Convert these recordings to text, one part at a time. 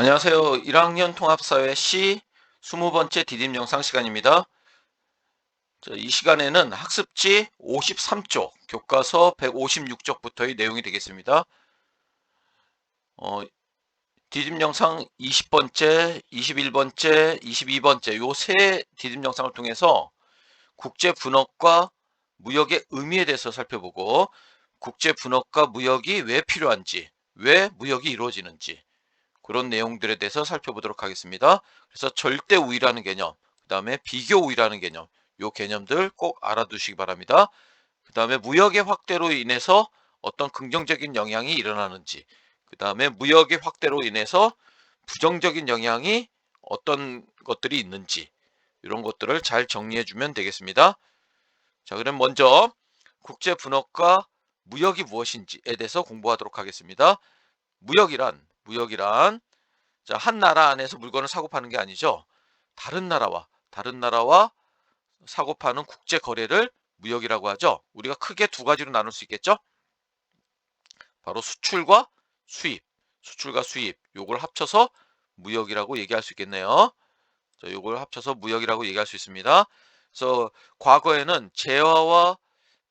안녕하세요. 1학년 통합사회 C 20번째 디딤 영상 시간입니다. 이 시간에는 학습지 53쪽, 교과서 156쪽부터의 내용이 되겠습니다. 디딤 영상 20번째, 21번째, 22번째 요 세 디딤 영상을 통해서 국제 분업과 무역의 의미에 대해서 살펴보고 국제 분업과 무역이 왜 필요한지, 왜 무역이 이루어지는지 그런 내용들에 대해서 살펴보도록 하겠습니다. 그래서 절대 우위라는 개념, 그 다음에 비교 우위라는 개념, 요 개념들 꼭 알아두시기 바랍니다. 그 다음에 무역의 확대로 인해서 어떤 긍정적인 영향이 일어나는지, 그 다음에 무역의 확대로 인해서 부정적인 영향이 어떤 것들이 있는지 이런 것들을 잘 정리해 주면 되겠습니다. 자, 그럼 먼저 국제 분업과 무역이 무엇인지에 대해서 공부하도록 하겠습니다. 무역이란 자, 한 나라 안에서 물건을 사고 파는 게 아니죠. 다른 나라와 사고 파는 국제 거래를 무역이라고 하죠. 우리가 크게 두 가지로 나눌 수 있겠죠. 바로 수출과 수입 요걸 합쳐서 무역이라고 얘기할 수 있겠네요. 자, 요걸 합쳐서 무역이라고 얘기할 수 있습니다. 그래서 과거에는 재화와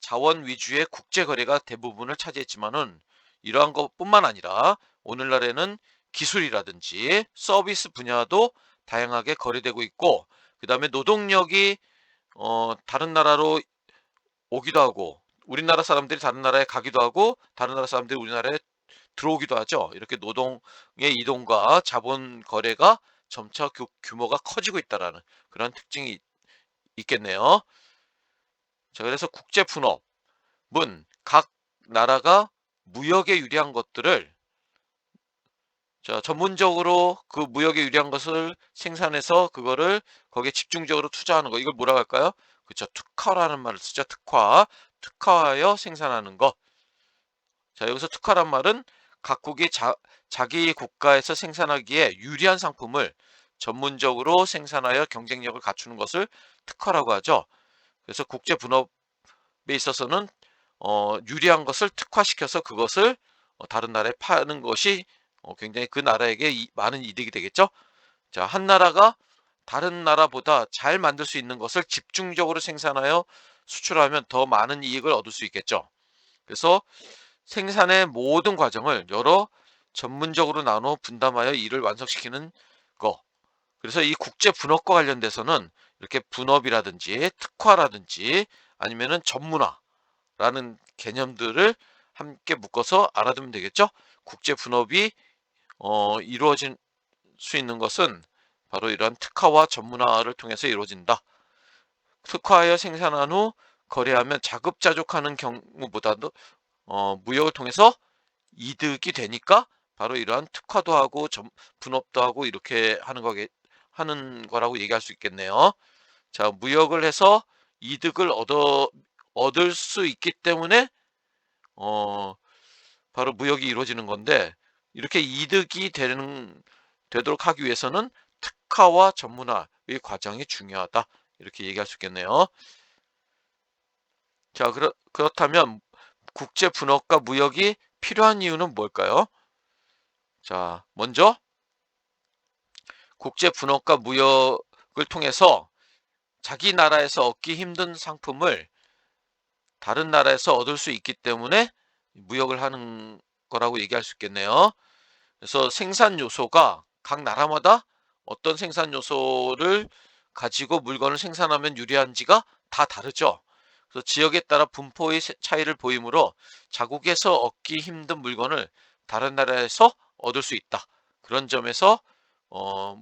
자원 위주의 국제 거래가 대부분을 차지했지만은 이러한 것뿐만 아니라 오늘날에는 기술이라든지 서비스 분야도 다양하게 거래되고 있고, 그 다음에 노동력이 다른 나라로 오기도 하고 우리나라 사람들이 다른 나라에 가기도 하고 다른 나라 사람들이 우리나라에 들어오기도 하죠. 이렇게 노동의 이동과 자본 거래가 점차 규모가 커지고 있다라는 그런 특징이 있겠네요. 자, 그래서 국제 분업은 각 나라가 무역에 유리한 것들을 자, 전문적으로 그 무역에 유리한 것을 생산해서 그거를 거기에 집중적으로 투자하는 거. 이걸 뭐라고 할까요? 그렇죠. 특화라는 말을 쓰죠. 특화하여 생산하는 것. 자, 여기서 특화란 말은 각국이 자기 국가에서 생산하기에 유리한 상품을 전문적으로 생산하여 경쟁력을 갖추는 것을 특화라고 하죠. 그래서 국제 분업에 있어서는 유리한 것을 특화시켜서 그것을 다른 나라에 파는 것이 굉장히 그 나라에게 많은 이득이 되겠죠. 자, 한 나라가 다른 나라보다 잘 만들 수 있는 것을 집중적으로 생산하여 수출하면 더 많은 이익을 얻을 수 있겠죠. 그래서 생산의 모든 과정을 여러 전문적으로 나눠 분담하여 일을 완성시키는 거. 그래서 이 국제 분업과 관련돼서는 이렇게 분업이라든지 특화라든지 아니면은 전문화라는 개념들을 함께 묶어서 알아두면 되겠죠. 국제 분업이 이루어질 수 있는 것은 바로 이러한 특화와 전문화를 통해서 이루어진다. 특화하여 생산한 후 거래하면 자급자족하는 경우보다도 무역을 통해서 이득이 되니까 바로 이러한 특화도 하고 분업도 하고 이렇게 하는 거라고 얘기할 수 있겠네요. 자, 무역을 해서 이득을 얻을 수 있기 때문에 어, 바로 무역이 이루어지는 건데 이렇게 이득이 되도록 하기 위해서는 특화와 전문화의 과정이 중요하다. 이렇게 얘기할 수 있겠네요. 자, 그렇다면 국제 분업과 무역이 필요한 이유는 뭘까요? 자, 먼저 국제 분업과 무역을 통해서 자기 나라에서 얻기 힘든 상품을 다른 나라에서 얻을 수 있기 때문에 무역을 하는 거라고 얘기할 수 있겠네요. 그래서 생산 요소가 각 나라마다 어떤 생산 요소를 가지고 물건을 생산하면 유리한지가 다 다르죠. 그래서 지역에 따라 분포의 차이를 보이므로 자국에서 얻기 힘든 물건을 다른 나라에서 얻을 수 있다. 그런 점에서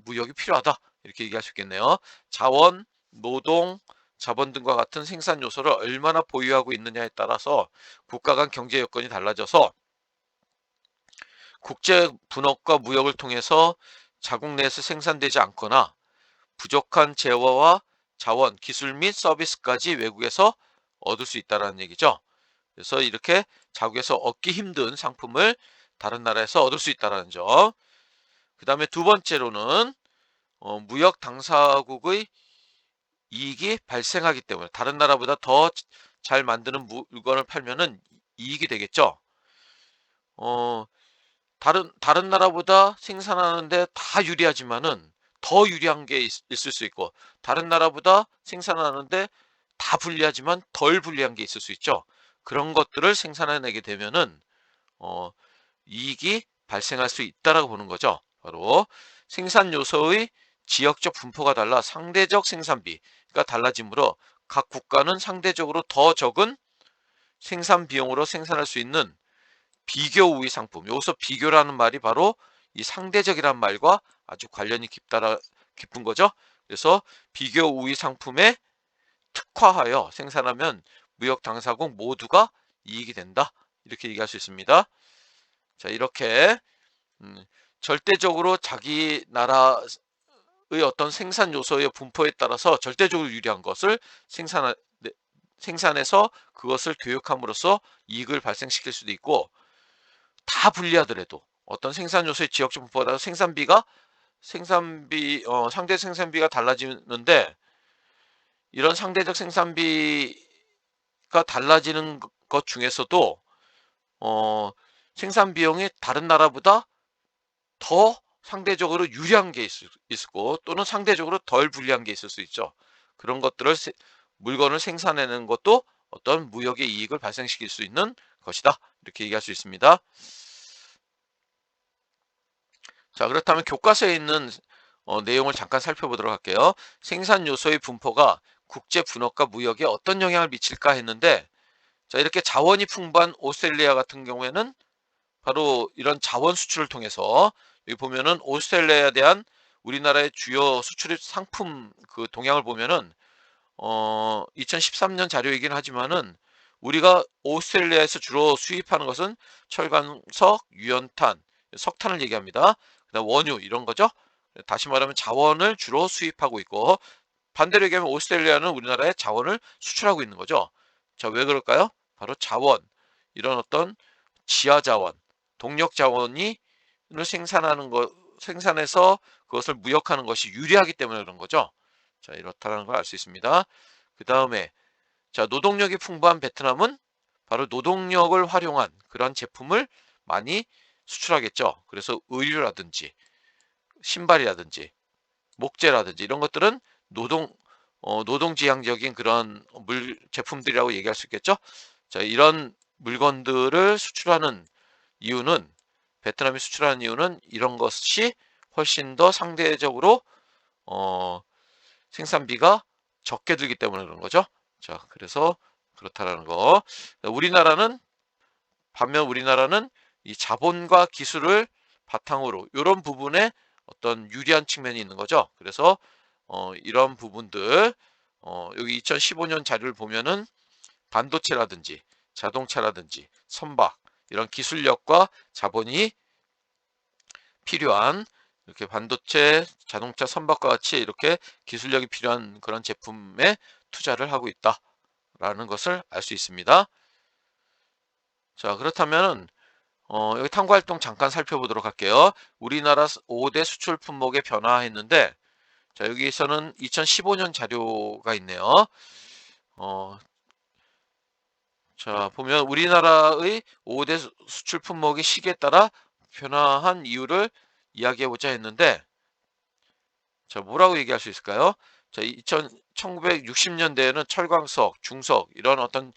무역이 필요하다. 이렇게 얘기할 수 있겠네요. 자원, 노동, 자본 등과 같은 생산 요소를 얼마나 보유하고 있느냐에 따라서 국가 간 경제 여건이 달라져서 국제 분업과 무역을 통해서 자국 내에서 생산되지 않거나 부족한 재화와 자원, 기술 및 서비스까지 외국에서 얻을 수 있다는 얘기죠. 그래서 이렇게 자국에서 얻기 힘든 상품을 다른 나라에서 얻을 수 있다는 점. 그 다음에 두 번째로는 무역 당사국의 이익이 발생하기 때문에 다른 나라보다 더 잘 만드는 물건을 팔면은 이익이 되겠죠. 어, 다른 나라보다 생산하는데 다 유리하지만은 더 유리한 게 있을 수 있고, 다른 나라보다 생산하는데 다 불리하지만 덜 불리한 게 있을 수 있죠. 그런 것들을 생산해내게 되면은 어, 이익이 발생할 수 있다라고 보는 거죠. 바로 생산 요소의 지역적 분포가 달라 상대적 생산비가 달라지므로 각 국가는 상대적으로 더 적은 생산 비용으로 생산할 수 있는 비교 우위 상품. 여기서 비교라는 말이 바로 이 상대적이란 말과 아주 관련이 깊은 거죠. 그래서 비교 우위 상품에 특화하여 생산하면 무역 당사국 모두가 이익이 된다. 이렇게 얘기할 수 있습니다. 자, 이렇게 음, 절대적으로 자기 나라의 어떤 생산 요소의 분포에 따라서 절대적으로 유리한 것을 생산해서 그것을 교육함으로써 이익을 발생시킬 수도 있고, 다 불리하더라도 어떤 생산 요소의 지역적 분포에 따라 상대 생산비가 달라지는데, 이런 상대적 생산비가 달라지는 것 중에서도 어, 생산 비용이 다른 나라보다 더 상대적으로 유리한 게 있고, 또는 상대적으로 덜 불리한 게 있을 수 있죠. 그런 것들을 물건을 생산해내는 것도 어떤 무역의 이익을 발생시킬 수 있는 것이다. 이렇게 얘기할 수 있습니다. 자, 그렇다면 교과서에 있는 내용을 잠깐 살펴보도록 할게요. 생산 요소의 분포가 국제 분업과 무역에 어떤 영향을 미칠까 했는데, 자, 이렇게 자원이 풍부한 오스트레일리아 같은 경우에는 바로 이런 자원 수출을 통해서, 여기 보면은 오스트레일리아에 대한 우리나라의 주요 수출입 상품 그 동향을 보면은 2013년 자료이긴 하지만은 우리가 오스트레일리아에서 주로 수입하는 것은 철광석, 유연탄, 석탄을 얘기합니다. 그다음 원유 이런 거죠. 다시 말하면 자원을 주로 수입하고 있고, 반대로 얘기하면 오스트레일리아는 우리나라에 자원을 수출하고 있는 거죠. 자, 왜 그럴까요? 바로 자원, 이런 어떤 지하 자원, 동력 자원이 생산하는 것, 생산해서 그것을 무역하는 것이 유리하기 때문에 그런 거죠. 자, 이렇다는 걸 알 수 있습니다. 그 다음에, 자, 노동력이 풍부한 베트남은 바로 노동력을 활용한 그런 제품을 많이 수출하겠죠. 그래서 의류라든지 신발이라든지 목재라든지 이런 것들은 노동지향적인 그런 제품들이라고 얘기할 수 있겠죠. 자, 이런 물건들을 수출하는 이유는, 베트남이 수출하는 이유는 이런 것이 훨씬 더 상대적으로 어, 생산비가 적게 들기 때문에 그런 거죠. 자, 그래서 그렇다라는 거. 반면 우리나라는 이 자본과 기술을 바탕으로 이런 부분에 어떤 유리한 측면이 있는 거죠. 그래서 이런 부분들, 여기 2015년 자료를 보면은 반도체라든지 자동차라든지 선박, 이런 기술력과 자본이 필요한, 이렇게 반도체, 자동차, 선박과 같이 이렇게 기술력이 필요한 그런 제품에 투자를 하고 있다라는 것을 알 수 있습니다. 자, 그렇다면 여기 탐구활동 잠깐 살펴보도록 할게요. 우리나라 5대 수출 품목의 변화했는데, 자, 여기서는 2015년 자료가 있네요. 어, 자, 보면 우리나라의 5대 수출 품목의 시기에 따라 변화한 이유를 이야기해보자 했는데, 자, 뭐라고 얘기할 수 있을까요? 자, 1960년대에는 철광석, 중석, 이런 어떤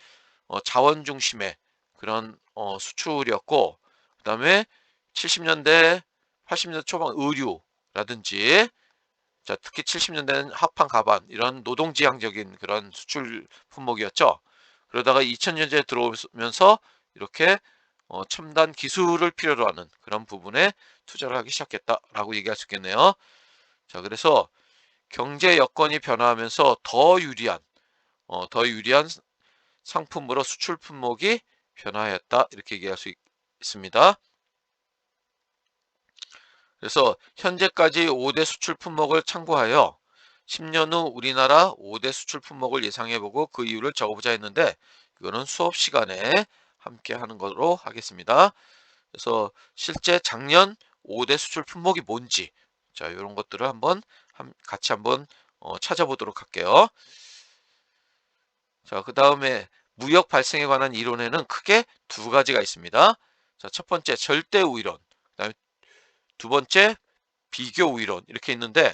자원 중심의 그런 수출이었고, 그 다음에 70년대, 80년대 초반 의류라든지, 자, 특히 70년대는 합판 가반, 이런 노동지향적인 그런 수출 품목이었죠. 그러다가 2000년대에 들어오면서 이렇게 첨단 기술을 필요로 하는 그런 부분에 투자를 하기 시작했다라고 얘기할 수 있겠네요. 자, 그래서 경제 여건이 변화하면서 더 유리한 상품으로 수출 품목이 변화했다. 이렇게 얘기할 수 있습니다. 그래서 현재까지 5대 수출 품목을 참고하여 10년 후 우리나라 5대 수출 품목을 예상해보고 그 이유를 적어보자 했는데, 이거는 수업 시간에 함께 하는 거로 하겠습니다. 그래서 실제 작년 5대 수출 품목이 뭔지, 자, 이런 것들을 같이 한번 찾아보도록 할게요. 자, 그 다음에 무역 발생에 관한 이론에는 크게 두 가지가 있습니다. 자, 첫 번째 절대 우위론, 두 번째 비교 우위론 이렇게 있는데,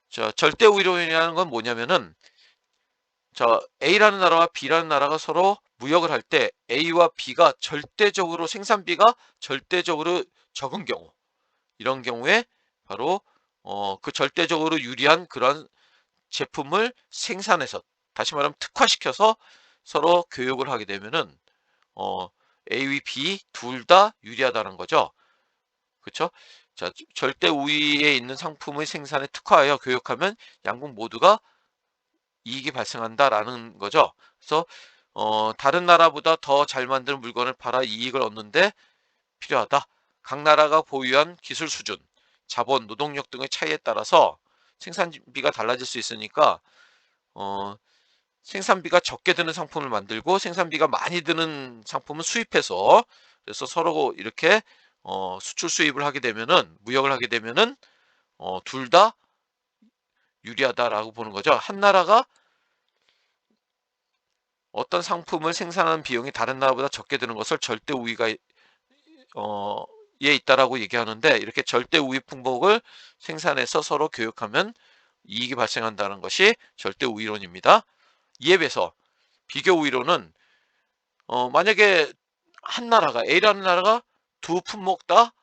자, 절대 우위론이라는 건 뭐냐면은, 자, A라는 나라와 B라는 나라가 서로 무역을 할 때 A와 B가 절대적으로 생산비가 절대적으로 적은 경우, 이런 경우에 바로 그 절대적으로 유리한 그런 제품을 생산해서, 다시 말하면 특화시켜서 서로 교역을 하게 되면은 어, A, B 둘 다 유리하다는 거죠. 그렇죠? 자, 절대 우위에 있는 상품의 생산에 특화하여 교역하면 양국 모두가 이익이 발생한다라는 거죠. 그래서 다른 나라보다 더 잘 만든 물건을 팔아 이익을 얻는데 필요하다. 각 나라가 보유한 기술 수준, 자본, 노동력 등의 차이에 따라서 생산비가 달라질 수 있으니까 어, 생산비가 적게 드는 상품을 만들고 생산비가 많이 드는 상품은 수입해서, 그래서 서로 이렇게 수출 수입을 하게 되면은, 무역을 하게 되면은 둘 다 유리하다라고 보는 거죠. 한 나라가 어떤 상품을 생산하는 비용이 다른 나라보다 적게 드는 것을 절대 우위가 에 있다라고 얘기하는데, 이렇게 절대 우위 품목을 생산해서 서로 교역하면 이익이 발생한다는 것이 절대 우위론입니다. 이에 비해서 비교 우위론은 만약에 한 나라가, A라는 나라가 두 품목 다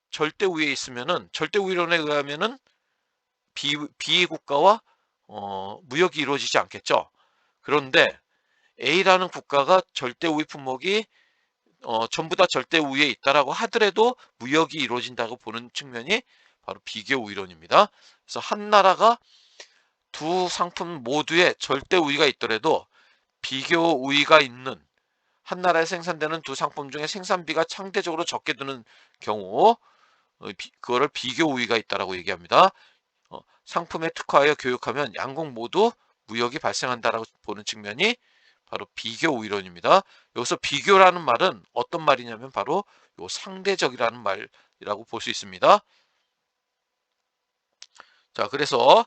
절대 우위에 있으면은, 절대 우위론에 의하면은 B 국가와 무역이 이루어지지 않겠죠. 그런데 A라는 국가가 절대 우위 품목이 전부 다 절대 우위에 있다라고 하더라도 무역이 이루어진다고 보는 측면이 바로 비교 우위론입니다. 그래서 한 나라가 두 상품 모두에 절대 우위가 있더라도 비교 우위가 있는, 한 나라에 생산되는 두 상품 중에 생산비가 상대적으로 적게 드는 경우, 그거를 비교 우위가 있다라고 얘기합니다. 상품에 특화하여 교육하면 양국 모두 무역이 발생한다라고 보는 측면이 바로 비교 우위론입니다. 여기서 비교라는 말은 어떤 말이냐면 바로 요 상대적이라는 말이라고 볼 수 있습니다. 자, 그래서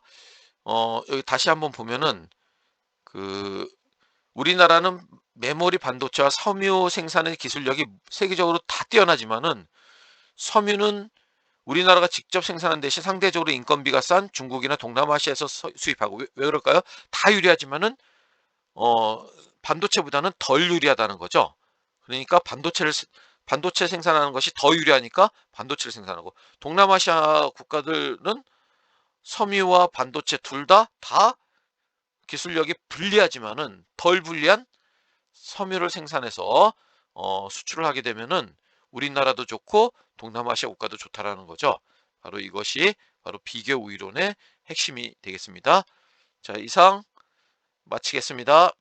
여기 다시 한번 보면은 그 우리나라는 메모리 반도체와 섬유 생산의 기술력이 세계적으로 다 뛰어나지만은, 섬유는 우리나라가 직접 생산한 대신 상대적으로 인건비가 싼 중국이나 동남아시아에서 수입하고, 왜 그럴까요? 다 유리하지만은 어, 반도체보다는 덜 유리하다는 거죠. 그러니까 반도체 생산하는 것이 더 유리하니까 반도체를 생산하고, 동남아시아 국가들은 섬유와 반도체 둘 다 기술력이 불리하지만은 덜 불리한 섬유를 생산해서 수출을 하게 되면은 우리나라도 좋고 동남아시아 국가도 좋다라는 거죠. 바로 이것이 바로 비교 우위론의 핵심이 되겠습니다. 자, 이상 마치겠습니다.